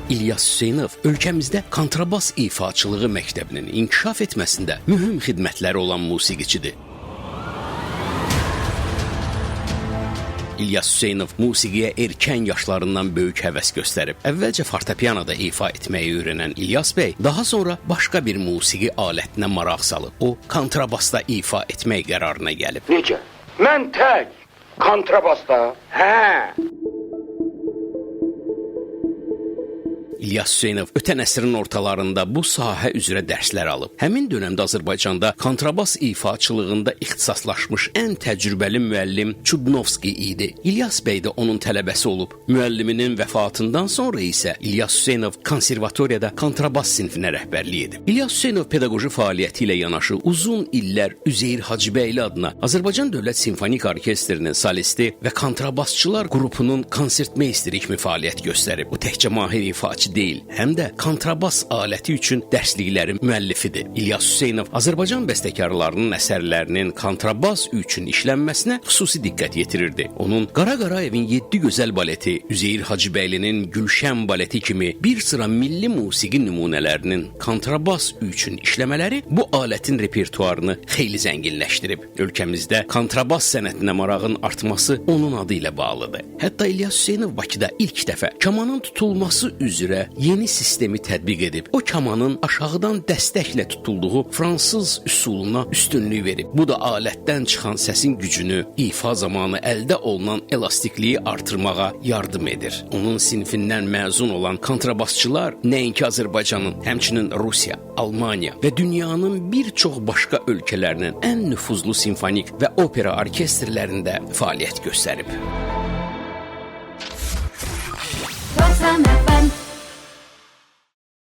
İlyas Hüseynov ölkəmizdə kontrabas ifaçılığı məktəbinin inkişaf etməsində mühüm xidmətləri olan musiqiçidir. İlyas Hüseynov musiqiyə erkən yaşlarından böyük həvəs göstərib. Əvvəlcə fortepianoda ifa etməyi öyrənən İlyas bəy daha sonra başqa bir musiqi alətinə maraq salıb. O, kontrabasda ifa etmək qərarına gəlib. Necə? Mən tək kontrabasda? Hə. İlyas Hüseynov ötən əsrin ortalarında bu sahə üzrə dərslər alıb. Həmin dönəmdə Azərbaycanda kontrabas ifaçılığında ixtisaslaşmış ən təcrübəli müəllim Çudnovski idi. İlyas bəy də onun tələbəsi olub. Müəlliminin vəfatından sonra isə İlyas Hüseynov konservatoriyada kontrabas sinfinə rəhbərlik edib. İlyas Hüseynov pedaqoji fəaliyyəti ilə yanaşı uzun illər Üzeyir Hacıbəyli adına Azərbaycan Dövlət Simfonik Orkestrinin solisti və kontrabasçılar qrupunun konsertmeysteri kimi fəaliyyət göstərib. O təkcə mahir ifaçı deyil, həm də kontrabas aləti üçün dərsliklərin müəllifidir. İlyas Hüseynov Azərbaycan bəstəkarlarının əsərlərinin kontrabas üçün işlənməsinə xüsusi diqqət yetirirdi. Onun Qara Qarayevin 7 gözəl baleti, Üzeyir Hacıbəylinin Gülşən baleti kimi bir sıra milli musiqi nümunələrinin kontrabas üçün işləmələri bu alətin repertuarını xeyli zənginləşdirib. Ölkəmizdə kontrabas sənətinə marağın artması onun adı ilə bağlıdır. Hətta İlyas Hüseynov Bakıda ilk dəfə kamanın tutulması üzrə yeni sistemi tətbiq edib. O kamanın aşağıdan dəstəklə tutulduğu fransız üsuluna üstünlük verib. Bu da alətdən çıxan səsin gücünü ifa zamanı əldə olunan elastikliyi artırmağa yardım edir. Onun sinfindən məzun olan kontrabasçılar nəinki Azərbaycanın, həmçinin Rusiya, Almaniya və dünyanın bir çox başqa ölkələrinin ən nüfuzlu simfonik və opera orkestrlərində fəaliyyət göstərib.